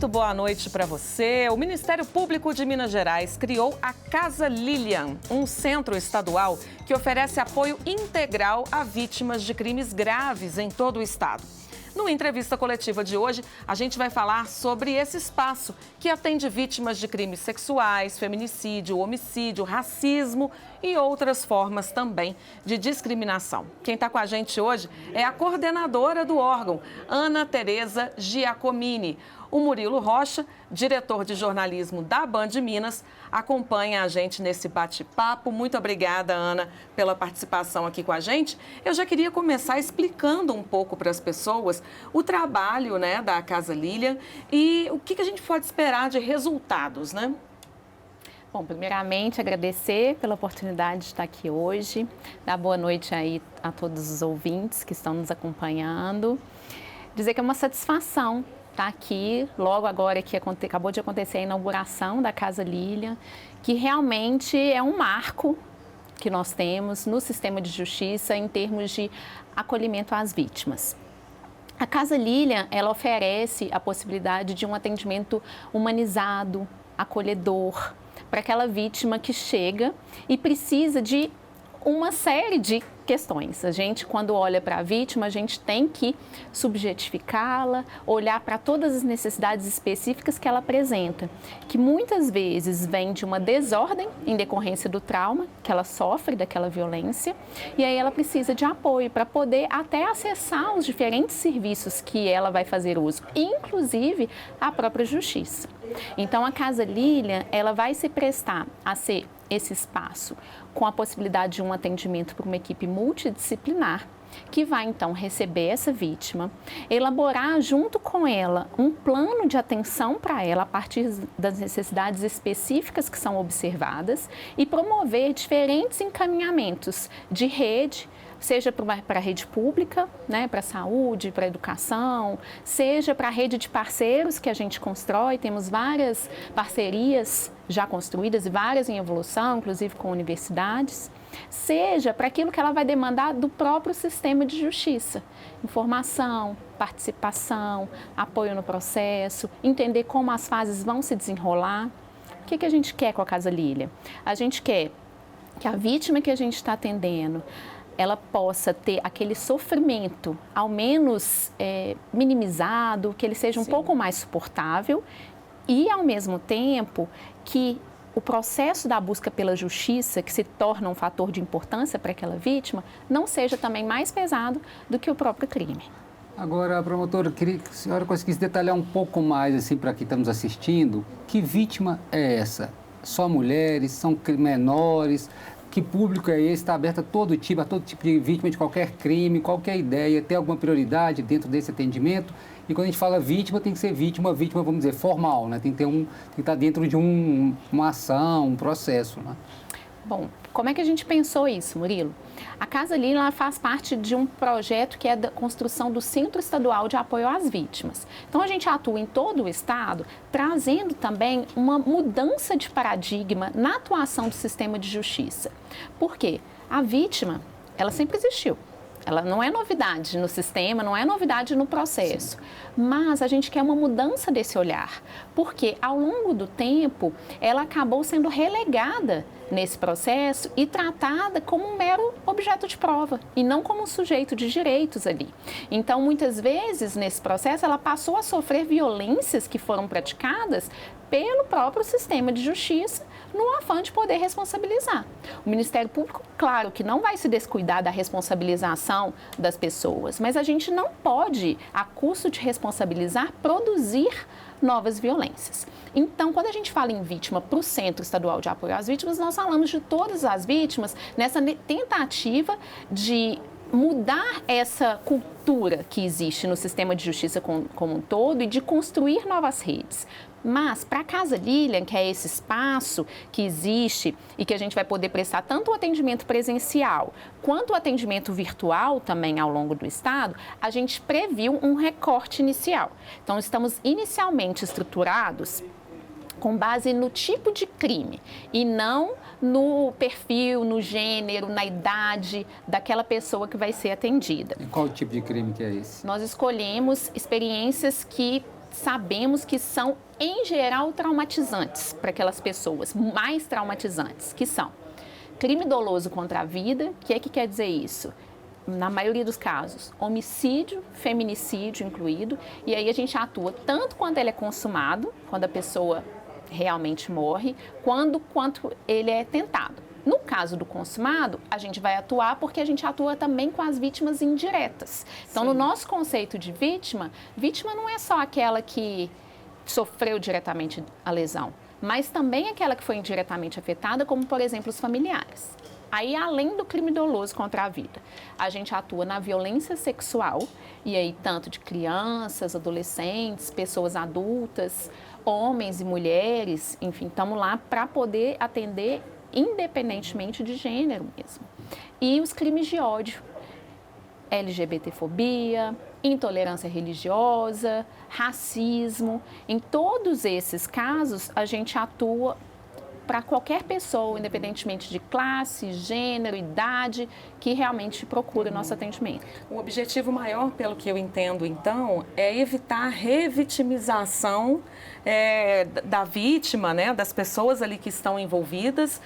muito boa noite para você. O Ministério Público de Minas Gerais criou a Casa Lilian, um centro estadual que oferece apoio integral a vítimas de crimes graves em todo o estado. No Entrevista Coletiva de hoje, a gente vai falar sobre esse espaço que atende vítimas de crimes sexuais, feminicídio, homicídio, racismo e outras formas também de discriminação. Quem está com a gente hoje é a coordenadora do órgão, Ana Tereza Giacomini. O Murilo Rocha, diretor de jornalismo da Band Minas, acompanha a gente nesse bate-papo. Muito obrigada, Ana, pela participação aqui com a gente. Eu já queria começar explicando um pouco para as pessoas o trabalho, né, da Casa Lilian e o que a gente pode esperar de resultados, né? Bom, primeiramente agradecer pela oportunidade de estar aqui hoje, dar boa noite aí a todos os ouvintes que estão nos acompanhando. Dizer que é uma satisfação estar aqui, logo agora que acabou de acontecer a inauguração da Casa Lilian, que realmente é um marco que nós temos no sistema de justiça em termos de acolhimento às vítimas. A Casa Lilian, ela oferece a possibilidade de um atendimento humanizado, acolhedor, para aquela vítima que chega e precisa de uma série de questões. A gente, quando olha para a vítima, a gente tem que subjetificá-la, olhar para todas as necessidades específicas que ela apresenta, que muitas vezes vem de uma desordem em decorrência do trauma que ela sofre daquela violência, e aí ela precisa de apoio para poder até acessar os diferentes serviços que ela vai fazer uso, inclusive a própria justiça. Então, a Casa Lilian, ela vai se prestar a ser esse espaço com a possibilidade de um atendimento por uma equipe multidisciplinar, que vai então receber essa vítima, elaborar junto com ela um plano de atenção para ela a partir das necessidades específicas que são observadas e promover diferentes encaminhamentos de rede, seja para a rede pública, né, para a saúde, para a educação, seja para a rede de parceiros que a gente constrói. Temos várias parcerias já construídas e várias em evolução, inclusive com universidades, seja para aquilo que ela vai demandar do próprio sistema de justiça. Informação, participação, apoio no processo, entender como as fases vão se desenrolar. O que a gente quer com a Casa Lilian? A gente quer que a vítima que a gente está atendendo, ela possa ter aquele sofrimento, ao menos minimizado, que ele seja um pouco mais suportável e, ao mesmo tempo, que o processo da busca pela justiça, que se torna um fator de importância para aquela vítima, não seja também mais pesado do que o próprio crime. Agora, promotora, eu queria que a senhora conseguisse detalhar um pouco mais, assim, para quem estamos assistindo, que vítima é essa? Só mulheres? São menores? Que público é esse? Está aberto a todo tipo de vítima de qualquer crime, qualquer ideia? Tem alguma prioridade dentro desse atendimento? E quando a gente fala vítima, tem que ser vítima, vamos dizer, formal, né? Tem que estar dentro de uma ação, um processo, né? Bom, como é que a gente pensou isso, Murilo? A Casa Lilian, ela faz parte de um projeto que é da construção do Centro Estadual de Apoio às Vítimas. Então, a gente atua em todo o estado, trazendo também uma mudança de paradigma na atuação do sistema de justiça. Por quê? A vítima, ela sempre existiu. Ela não é novidade no sistema, não é novidade no processo. Sim. Mas a gente quer uma mudança desse olhar, porque ao longo do tempo ela acabou sendo relegada nesse processo e tratada como um mero objeto de prova e não como um sujeito de direitos ali. Então, muitas vezes, nesse processo, ela passou a sofrer violências que foram praticadas pelo próprio sistema de justiça, no afã de poder responsabilizar. O Ministério Público, claro que não vai se descuidar da responsabilização das pessoas, mas a gente não pode, a custo de responsabilizar, produzir novas violências. Então, quando a gente fala em vítima para o Centro Estadual de Apoio às Vítimas, nós falamos de todas as vítimas nessa tentativa de mudar essa cultura que existe no sistema de justiça como um todo e de construir novas redes. Mas, para a Casa Lilian, que é esse espaço que existe e que a gente vai poder prestar tanto o atendimento presencial quanto o atendimento virtual também ao longo do estado, a gente previu um recorte inicial. Então, estamos inicialmente estruturados com base no tipo de crime e não no perfil, no gênero, na idade daquela pessoa que vai ser atendida. E qual tipo de crime que é esse? Nós escolhemos experiências que sabemos que são, em geral, traumatizantes para aquelas pessoas, mais traumatizantes, que são crime doloso contra a vida. O que quer dizer isso? Na maioria dos casos, homicídio, feminicídio incluído, e aí a gente atua tanto quando ele é consumado, quando a pessoa realmente morre, quanto ele é tentado. No caso do consumado, a gente vai atuar porque a gente atua também com as vítimas indiretas. Então, no nosso conceito de vítima, vítima não é só aquela que sofreu diretamente a lesão, mas também aquela que foi indiretamente afetada, como, por exemplo, os familiares. Aí, além do crime doloso contra a vida, a gente atua na violência sexual, e aí tanto de crianças, adolescentes, pessoas adultas, homens e mulheres, enfim, estamos lá para poder atender independentemente de gênero mesmo. E os crimes de ódio, LGBTfobia, intolerância religiosa, racismo. Em todos esses casos, a gente atua para qualquer pessoa, independentemente de classe, gênero, idade, que realmente procure o nosso atendimento. O objetivo maior, pelo que eu entendo, então, é evitar a revitimização da vítima, né, das pessoas ali que estão envolvidas,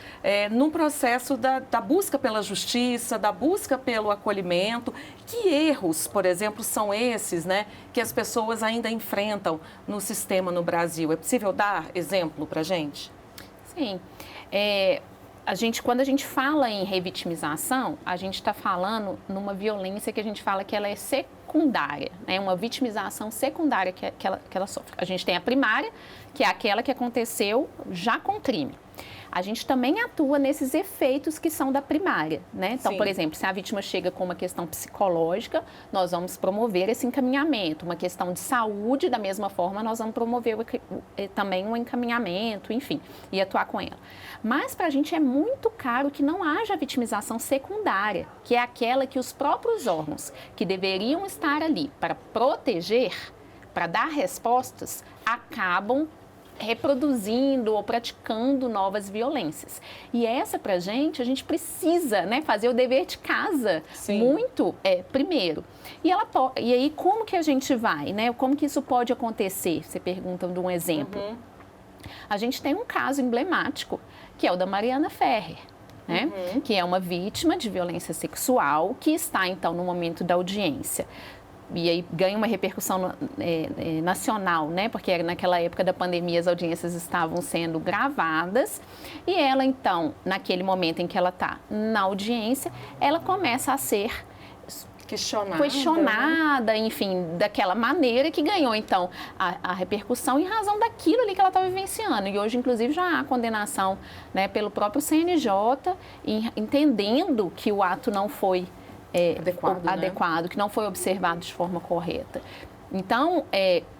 no processo da busca pela justiça, da busca pelo acolhimento. Que erros, por exemplo, são esses, né, que as pessoas ainda enfrentam no sistema no Brasil? É possível dar exemplo para a gente? Sim. Quando a gente fala em revitimização, a gente está falando numa violência que a gente fala que ela é secundária, né? Uma vitimização secundária que ela sofre. A gente tem a primária, que é aquela que aconteceu já com o crime. A gente também atua nesses efeitos que são da primária, né? Então, por exemplo, se a vítima chega com uma questão psicológica, nós vamos promover esse encaminhamento. Uma questão de saúde, da mesma forma, nós vamos promover também um encaminhamento, enfim, e atuar com ela. Mas para a gente é muito caro que não haja vitimização secundária, que é aquela que os próprios órgãos que deveriam estar ali para proteger, para dar respostas, acabam reproduzindo ou praticando novas violências. E essa, pra gente, a gente precisa, né, fazer o dever de casa. Sim. Muito primeiro. E aí, como que a gente vai, né? Como que isso pode acontecer? Você pergunta de um exemplo. A gente tem um caso emblemático, que é o da Mariana Ferrer, né? Que é uma vítima de violência sexual, que está, então, no momento da audiência. E aí ganha uma repercussão nacional, né? Porque naquela época da pandemia as audiências estavam sendo gravadas. E ela, então, naquele momento em que ela está na audiência, ela começa a ser questionada, enfim, daquela maneira que ganhou, então, a repercussão em razão daquilo ali que ela estava vivenciando. E hoje, inclusive, já há condenação, né, pelo próprio CNJ, entendendo que o ato não foi adequado, que não foi observado de forma correta. Então,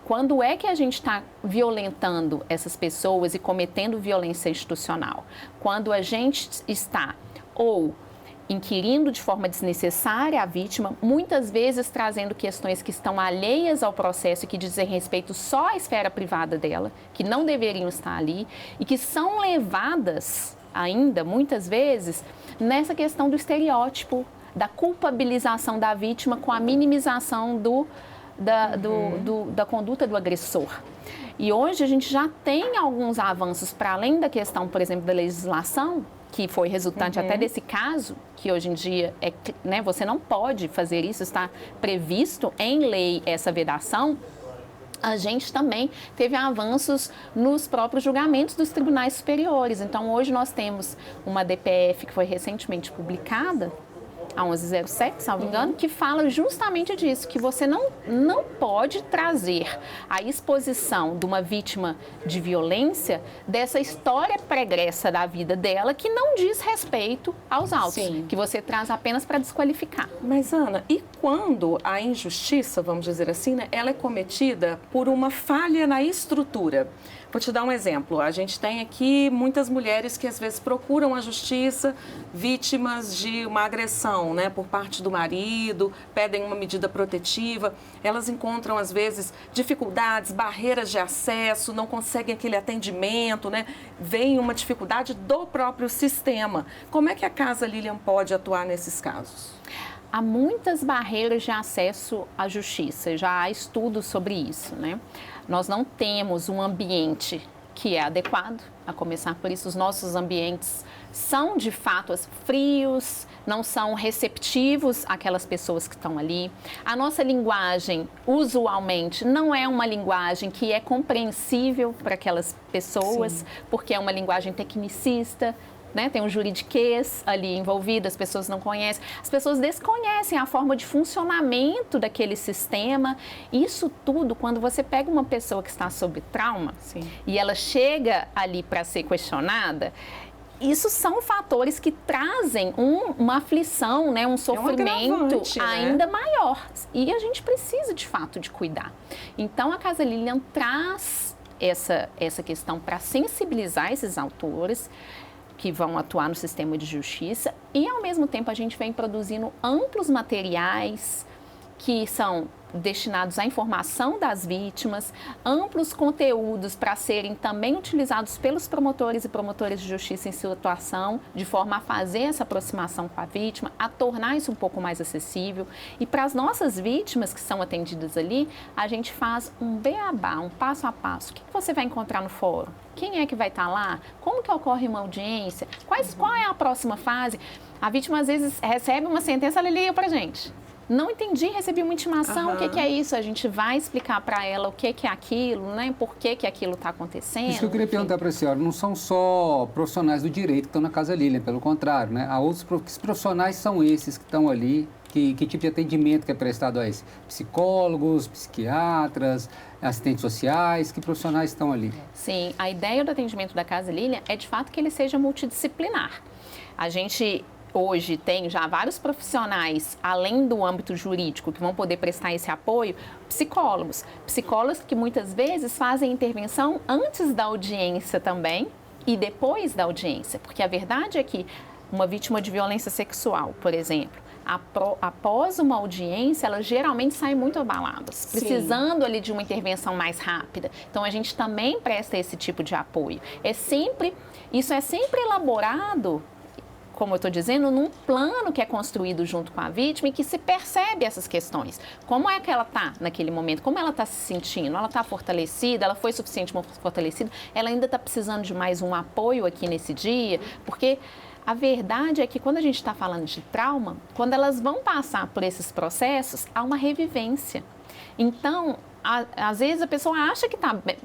quando é que a gente está violentando essas pessoas e cometendo violência institucional? Quando a gente está ou inquirindo de forma desnecessária a vítima, muitas vezes trazendo questões que estão alheias ao processo e que dizem respeito só à esfera privada dela, que não deveriam estar ali e que são levadas ainda, muitas vezes, nessa questão do estereótipo, da culpabilização da vítima com a minimização da conduta do agressor. E hoje a gente já tem alguns avanços para além da questão, por exemplo, da legislação, que foi resultante até desse caso, que hoje em dia né, você não pode fazer isso, está previsto em lei essa vedação. A gente também teve avanços nos próprios julgamentos dos tribunais superiores. Então, hoje nós temos uma DPF que foi recentemente publicada, a 1107, salvo engano, que fala justamente disso, que você não pode trazer a exposição de uma vítima de violência dessa história pregressa da vida dela que não diz respeito aos autos, Sim. que você traz apenas para desqualificar. Mas, Ana, e quando a injustiça, vamos dizer assim, né, ela é cometida por uma falha na estrutura? Vou te dar um exemplo. A gente tem aqui muitas mulheres que às vezes procuram a justiça vítimas de uma agressão, né, por parte do marido, pedem uma medida protetiva. Elas encontram às vezes dificuldades, barreiras de acesso, não conseguem aquele atendimento, né? Vem uma dificuldade do próprio sistema. Como é que a Casa Lilian pode atuar nesses casos? Há muitas barreiras de acesso à justiça, já há estudos sobre isso, né? nós não temos um ambiente que é adequado, a começar por isso, os nossos ambientes são de fato frios, não são receptivos àquelas pessoas que estão ali. A nossa linguagem, usualmente, não é uma linguagem que é compreensível para aquelas pessoas, sim, porque é uma linguagem tecnicista, né? Tem um juridiquês ali envolvido, as pessoas não conhecem. As pessoas desconhecem a forma de funcionamento daquele sistema. Isso tudo, quando você pega uma pessoa que está sob trauma, sim, e ela chega ali para ser questionada, isso são fatores que trazem uma aflição, né, um sofrimento ainda maior. E a gente precisa, de fato, de cuidar. Então, a Casa Lilian traz essa questão para sensibilizar esses autores que vão atuar no sistema de justiça e, ao mesmo tempo, a gente vem produzindo amplos materiais que são destinados à informação das vítimas, amplos conteúdos para serem também utilizados pelos promotores e promotoras de justiça em sua atuação, de forma a fazer essa aproximação com a vítima, a tornar isso um pouco mais acessível. E para as nossas vítimas que são atendidas ali, a gente faz um beabá, um passo a passo. O que você vai encontrar no fórum? Quem é que vai estar lá? Como que ocorre uma audiência? Qual é a próxima fase? A vítima, às vezes, recebe uma sentença, ela liga para a gente. Não entendi, recebi uma intimação, o que é isso? A gente vai explicar para ela o que é aquilo, né? Por que aquilo está acontecendo. Isso que eu queria perguntar para a senhora, não são só profissionais do direito que estão na Casa Lilian, pelo contrário, né? Há outros profissionais são esses que estão ali, que tipo de atendimento que é prestado a esses? Psicólogos, psiquiatras, assistentes sociais, que profissionais estão ali? Sim, a ideia do atendimento da Casa Lilian é de fato que ele seja multidisciplinar. A gente hoje tem já vários profissionais, além do âmbito jurídico, que vão poder prestar esse apoio, psicólogos que muitas vezes fazem intervenção antes da audiência também e depois da audiência, porque a verdade é que uma vítima de violência sexual, por exemplo, após uma audiência, elas geralmente saem muito abaladas, precisando ali de uma intervenção mais rápida. Então, a gente também presta esse tipo de apoio. Isso é sempre elaborado, como eu estou dizendo, num plano que é construído junto com a vítima e que se percebe essas questões. Como é que ela está naquele momento? Como ela está se sentindo? Ela está fortalecida? Ela foi suficientemente fortalecida? Ela ainda está precisando de mais um apoio aqui nesse dia? Porque a verdade é que quando a gente está falando de trauma, quando elas vão passar por esses processos, há uma revivência. Então, às vezes a pessoa acha que está bem,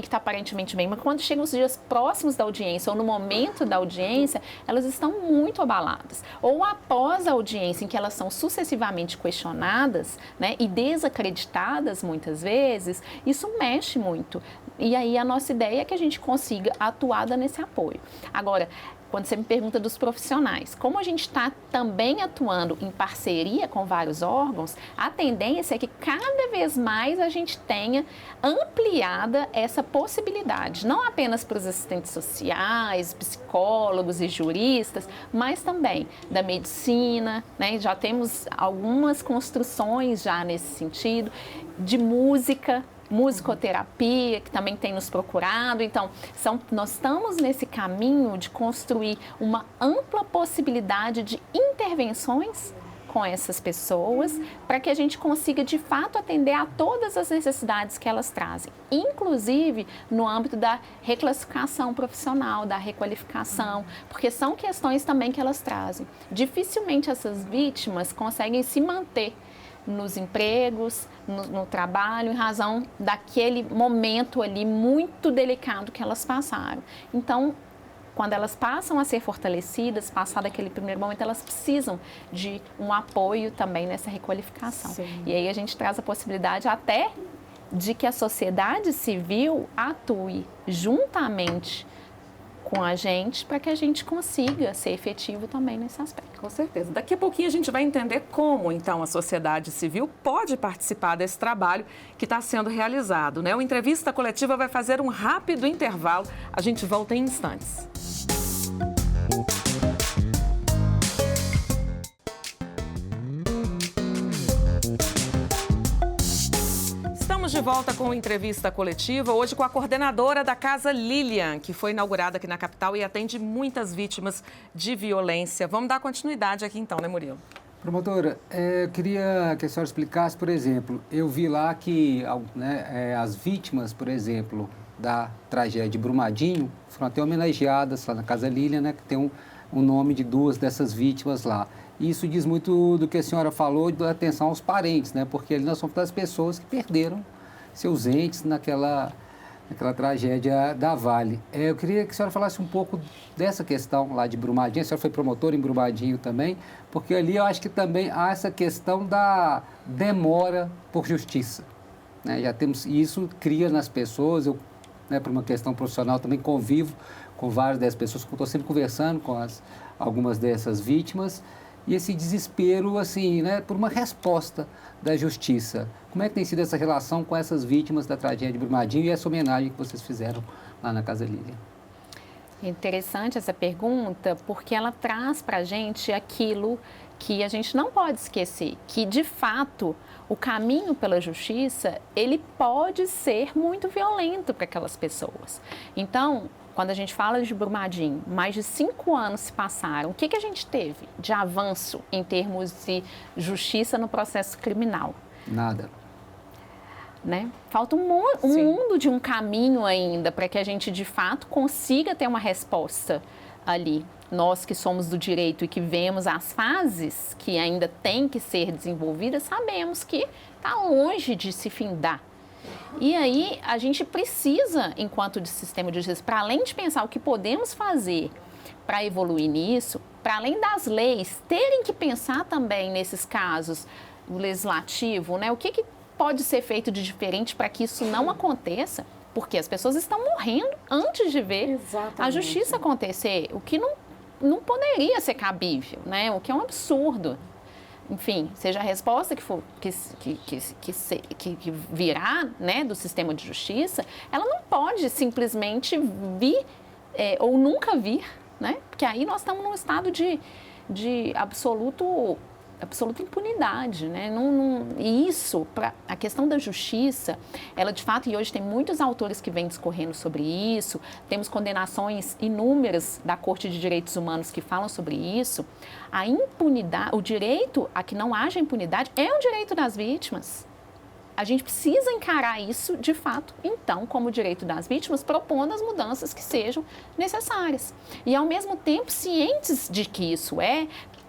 que está aparentemente bem, mas quando chegam os dias próximos da audiência ou no momento da audiência, elas estão muito abaladas. Ou após a audiência, em que elas são sucessivamente questionadas, né, e desacreditadas muitas vezes, isso mexe muito. E aí a nossa ideia é que a gente consiga atuar nesse apoio. Agora, quando você me pergunta dos profissionais, como a gente está também atuando em parceria com vários órgãos, a tendência é que cada vez mais a gente tenha ampliada essa possibilidade, não apenas para os assistentes sociais, psicólogos e juristas, mas também da medicina, né? Já temos algumas construções já nesse sentido, de musicoterapia, que também tem nos procurado. Então, nós estamos nesse caminho de construir uma ampla possibilidade de intervenções com essas pessoas, para que a gente consiga, de fato, atender a todas as necessidades que elas trazem, inclusive no âmbito da reclassificação profissional, da requalificação, porque são questões também que elas trazem. Dificilmente essas vítimas conseguem se manter nos empregos, no trabalho, em razão daquele momento ali muito delicado que elas passaram. Então, quando elas passam a ser fortalecidas, passado aquele primeiro momento, elas precisam de um apoio também nessa requalificação. Sim. E aí a gente traz a possibilidade até de que a sociedade civil atue juntamente com a gente, para que a gente consiga ser efetivo também nesse aspecto. Com certeza. Daqui a pouquinho a gente vai entender como, então, a sociedade civil pode participar desse trabalho que está sendo realizado, né? O Entrevista Coletiva vai fazer um rápido intervalo. A gente volta em instantes. Estamos de volta com Entrevista Coletiva, hoje com a coordenadora da Casa Lilian, que foi inaugurada aqui na capital e atende muitas vítimas de violência. Vamos dar continuidade aqui então, né, Murilo? Promotora, eu queria que a senhora explicasse, por exemplo, eu vi lá que as vítimas, por exemplo, da tragédia de Brumadinho, foram até homenageadas lá na Casa Lilian, né, que tem um nome de 2 dessas vítimas lá. E isso diz muito do que a senhora falou, da atenção aos parentes, né, porque ali nós somos das pessoas que perderam seus entes naquela tragédia da Vale. Eu queria que a senhora falasse um pouco dessa questão lá de Brumadinho. A senhora foi promotora em Brumadinho também, porque ali eu acho que também há essa questão da demora por justiça, né? Já temos, e isso cria nas pessoas, eu, né, por uma questão profissional também convivo com várias dessas pessoas, estou sempre conversando com algumas dessas vítimas, e esse desespero, assim, né, por uma resposta da justiça. Como é que tem sido essa relação com essas vítimas da tragédia de Brumadinho e essa homenagem que vocês fizeram lá na Casa Lilian? Interessante essa pergunta, porque ela traz para a gente aquilo que a gente não pode esquecer, que de fato o caminho pela justiça, ele pode ser muito violento para aquelas pessoas. Então, quando a gente fala de Brumadinho, mais de 5 anos se passaram, o que a gente teve de avanço em termos de justiça no processo criminal? Nada. Né? Falta um mundo de um caminho ainda para que a gente, de fato, consiga ter uma resposta ali. Nós que somos do direito e que vemos as fases que ainda têm que ser desenvolvidas, sabemos que está longe de se findar. E aí, a gente precisa, enquanto de sistema de justiça, para além de pensar o que podemos fazer para evoluir nisso, para além das leis terem que pensar também nesses casos, o legislativo, né? O que pode ser feito de diferente para que isso não aconteça? Porque as pessoas estão morrendo antes de ver a justiça acontecer, o que não poderia ser cabível, né? O que é um absurdo. Enfim, seja a resposta que virá, né, do sistema de justiça, ela não pode simplesmente vir ou nunca vir, né? Porque aí nós estamos num estado de absoluta impunidade, né? E isso, a questão da justiça, ela de fato, e hoje tem muitos autores que vêm discorrendo sobre isso, temos condenações inúmeras da Corte de Direitos Humanos que falam sobre isso. A impunidade, o direito a que não haja impunidade é um direito das vítimas. A gente precisa encarar isso, de fato, então, como direito das vítimas, propondo as mudanças que sejam necessárias. E, ao mesmo tempo, cientes de que isso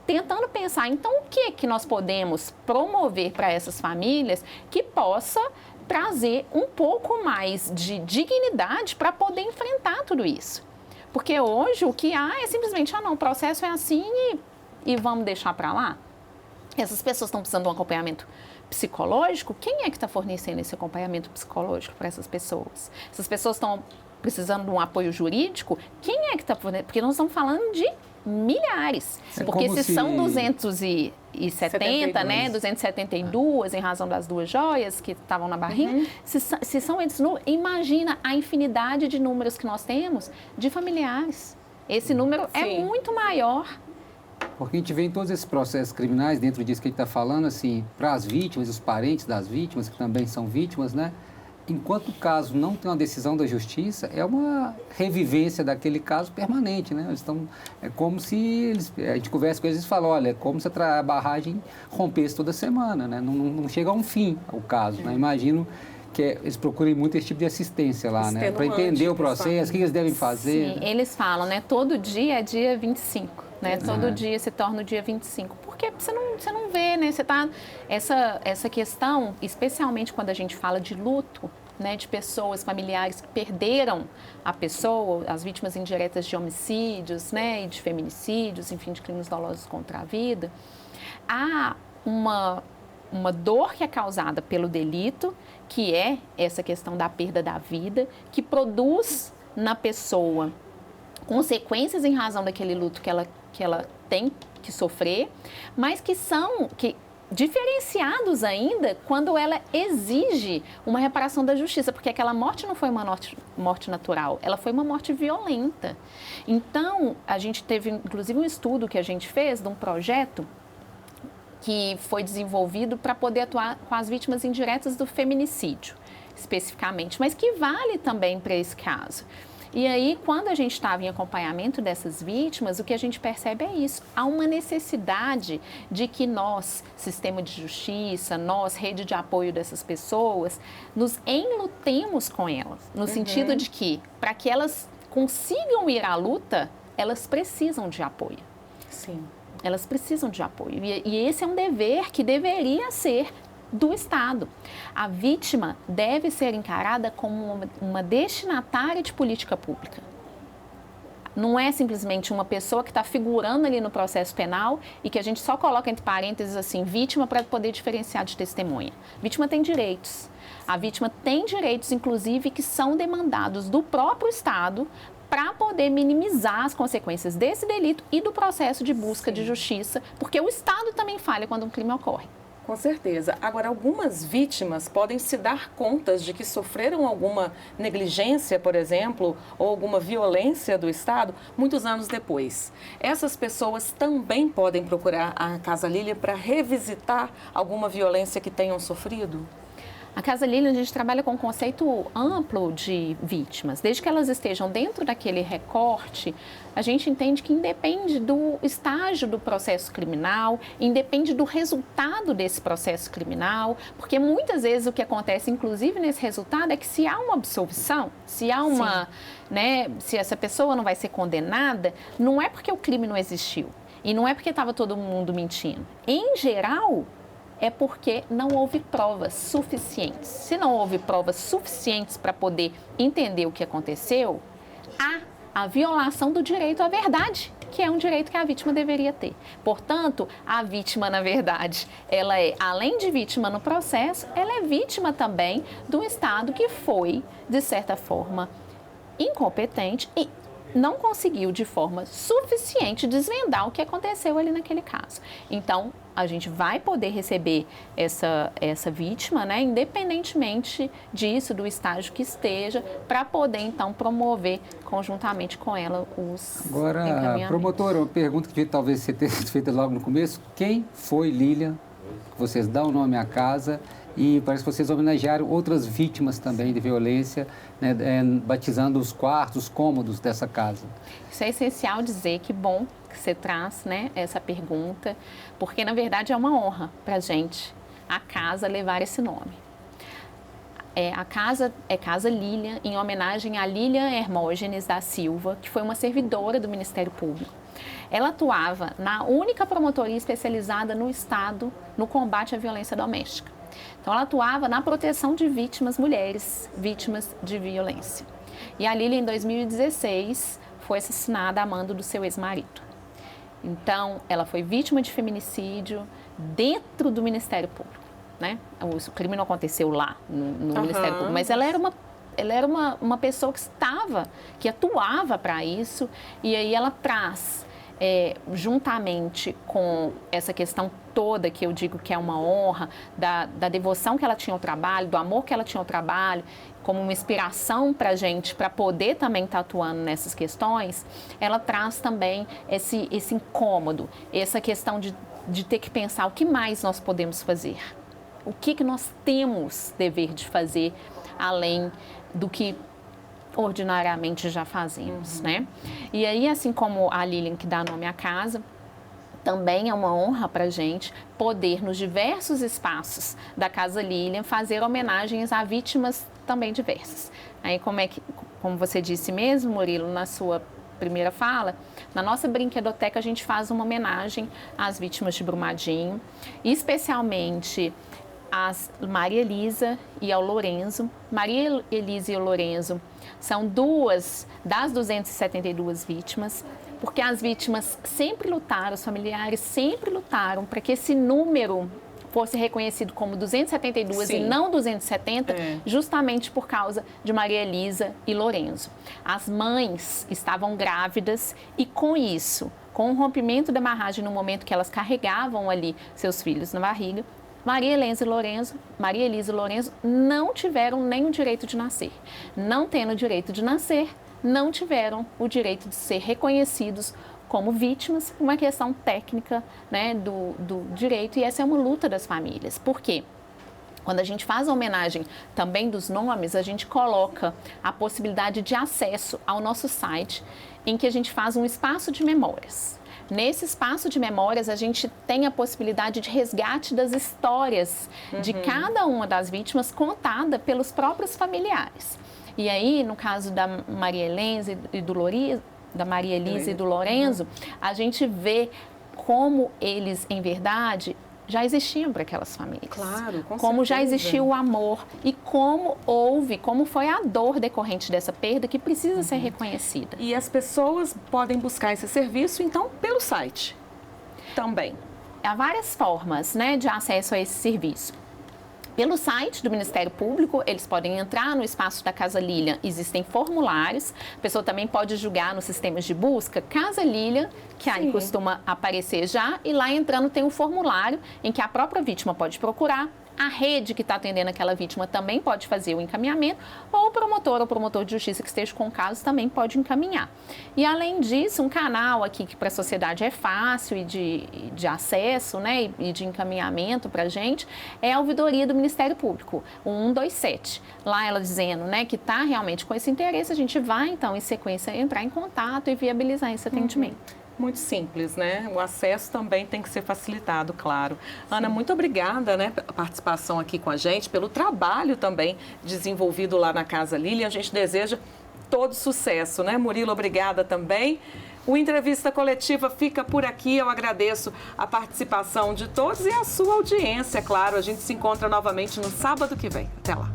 tentando pensar, então, o que nós podemos promover para essas famílias que possa trazer um pouco mais de dignidade para poder enfrentar tudo isso. Porque hoje o que há é simplesmente, não, o processo é assim e vamos deixar para lá. Essas pessoas estão precisando de um acompanhamento psicológico. Quem é que está fornecendo esse acompanhamento psicológico para essas pessoas? Essas pessoas estão precisando de um apoio jurídico. Quem é que está fornecendo? Porque nós estamos falando de milhares. Porque se são 270, né, 272, em razão das 2 joias que estavam na barriga, se são esses números, imagina a infinidade de números que nós temos de familiares. Esse número é muito maior. Porque a gente vê em todos esses processos criminais, dentro disso que a gente está falando, assim, para as vítimas, os parentes das vítimas, que também são vítimas, né? Enquanto o caso não tem uma decisão da justiça, é uma revivência daquele caso permanente, né? Eles estão, é como se a gente conversa com eles e fala, olha, é como se a barragem rompesse toda semana, né? Não chega a um fim o caso, né? Imagino que eles procurem muito esse tipo de assistência lá, né? Para entender o processo, o que eles devem fazer. Sim, né? Eles falam, né? Todo dia é dia 25. Né? Todo dia se torna o dia 25. Porque você não vê, né? Você tá, essa questão, especialmente quando a gente fala de luto, né? De pessoas, familiares que perderam a pessoa, as vítimas indiretas de homicídios, né? E de feminicídios, enfim, de crimes dolosos contra a vida. Há uma dor que é causada pelo delito, que é essa questão da perda da vida, que produz na pessoa consequências em razão daquele luto que ela tem que sofrer, mas que são diferenciados ainda quando ela exige uma reparação da justiça, porque aquela morte não foi uma morte natural, ela foi uma morte violenta. Então, a gente teve, inclusive, um estudo que a gente fez de um projeto que foi desenvolvido para poder atuar com as vítimas indiretas do feminicídio, especificamente, mas que vale também para esse caso. E aí, quando a gente estava em acompanhamento dessas vítimas, o que a gente percebe é isso. Há uma necessidade de que nós, sistema de justiça, nós, rede de apoio dessas pessoas, nos enlutemos com elas. No sentido de que, para que elas consigam ir à luta, elas precisam de apoio. Sim. Elas precisam de apoio. E esse é um dever que deveria ser do Estado. A vítima deve ser encarada como uma destinatária de política pública. Não é simplesmente uma pessoa que está figurando ali no processo penal e que a gente só coloca entre parênteses assim, vítima, para poder diferenciar de testemunha. Vítima tem direitos. A vítima tem direitos, inclusive, que são demandados do próprio Estado para poder minimizar as consequências desse delito e do processo de busca de justiça, porque o Estado também falha quando um crime ocorre. Com certeza. Agora, algumas vítimas podem se dar conta de que sofreram alguma negligência, por exemplo, ou alguma violência do Estado muitos anos depois. Essas pessoas também podem procurar a Casa Lilian para revisitar alguma violência que tenham sofrido? A Casa Lilian, a gente trabalha com um conceito amplo de vítimas. Desde que elas estejam dentro daquele recorte, a gente entende que independe do estágio do processo criminal, independe do resultado desse processo criminal, porque muitas vezes o que acontece, inclusive nesse resultado, é que se há uma absolvição, se há uma, né, se essa pessoa não vai ser condenada, não é porque o crime não existiu e não é porque estava todo mundo mentindo. Em geral, é porque não houve provas suficientes. Se não houve provas suficientes para poder entender o que aconteceu, há a violação do direito à verdade, que é um direito que a vítima deveria ter. Portanto, a vítima, na verdade, ela é, além de vítima no processo, ela é vítima também do Estado que foi, de certa forma, incompetente e não conseguiu de forma suficiente desvendar o que aconteceu ali naquele caso. Então, a gente vai poder receber essa vítima, né, independentemente disso, do estágio que esteja, para poder, então, promover conjuntamente com ela os Agora, promotora, uma pergunta que talvez você tenha feito logo no começo. Quem foi Lilian? Vocês dão o nome à casa e parece que vocês homenagearam outras vítimas também de violência, né, batizando os quartos, os cômodos dessa casa. Isso é essencial dizer, que bom que você traz, né, essa pergunta, porque na verdade é uma honra para a gente, a casa, levar esse nome. A casa é Casa Lilian, em homenagem a Lilian Hermógenes da Silva, que foi uma servidora do Ministério Público. Ela atuava na única promotoria especializada no Estado no combate à violência doméstica. Então, ela atuava na proteção de vítimas mulheres, vítimas de violência. E a Lilian, em 2016, foi assassinada a mando do seu ex-marido. Então, ela foi vítima de feminicídio dentro do Ministério Público, né? O crime não aconteceu lá, no Ministério Público, mas ela era uma pessoa que atuava para isso, e aí ela traz, juntamente com essa questão toda, que eu digo que é uma honra, da devoção que ela tinha ao trabalho, do amor que ela tinha ao trabalho, como uma inspiração para a gente, para poder também estar atuando nessas questões, ela traz também esse incômodo, essa questão de ter que pensar o que mais nós podemos fazer, o que nós temos dever de fazer, além do que ordinariamente já fazemos, né? E aí, assim como a Lilian, que dá nome à casa, também é uma honra para a gente poder, nos diversos espaços da Casa Lilian, fazer homenagens a vítimas também diversas. Aí, como você disse mesmo, Murilo, na sua primeira fala, na nossa brinquedoteca a gente faz uma homenagem às vítimas de Brumadinho, especialmente a Maria Elisa e ao Lourenço. Maria Elisa e o Lourenço são duas das 272 vítimas, porque as vítimas sempre lutaram, os familiares sempre lutaram para que esse número fosse reconhecido como 272 Sim. e não 270, justamente por causa de Maria Elisa e Lourenço. As mães estavam grávidas e, com isso, com o rompimento da hemorragia no momento que elas carregavam ali seus filhos na barriga, Maria Elisa e Lourenço não tiveram nem o direito de nascer. Não tendo o direito de nascer, não tiveram o direito de ser reconhecidos como vítimas, uma questão técnica, né, do direito, e essa é uma luta das famílias. Por quê? Quando a gente faz a homenagem também dos nomes, a gente coloca a possibilidade de acesso ao nosso site, em que a gente faz um espaço de memórias. Nesse espaço de memórias, a gente tem a possibilidade de resgate das histórias de cada uma das vítimas contada pelos próprios familiares. E aí, no caso da Maria Elise e do Lorenzo, a gente vê como eles, em verdade, já existiam para aquelas famílias. Claro, com como já certeza. existiu o amor e como foi a dor decorrente dessa perda que precisa ser reconhecida. E as pessoas podem buscar esse serviço, então, pelo site também. Há várias formas, né, de acesso a esse serviço. Pelo site do Ministério Público, eles podem entrar no espaço da Casa Lilian, existem formulários, a pessoa também pode julgar nos sistemas de busca Casa Lilian, que aí costuma aparecer já, e lá entrando tem um formulário em que a própria vítima pode procurar, a rede que está atendendo aquela vítima também pode fazer o encaminhamento, ou o promotor ou promotor de justiça que esteja com o caso também pode encaminhar. E além disso, um canal aqui que para a sociedade é fácil e de acesso, né, e de encaminhamento para a gente, é a ouvidoria do Ministério Público, o 127. Lá ela dizendo, né, que está realmente com esse interesse, a gente vai então em sequência entrar em contato e viabilizar esse atendimento. Muito simples, né? O acesso também tem que ser facilitado, claro. Ana, muito obrigada, né, pela participação aqui com a gente, pelo trabalho também desenvolvido lá na Casa Lilian. A gente deseja todo sucesso, né? Murilo, obrigada também. O Entrevista Coletiva fica por aqui. Eu agradeço a participação de todos e a sua audiência, claro. A gente se encontra novamente no sábado que vem. Até lá.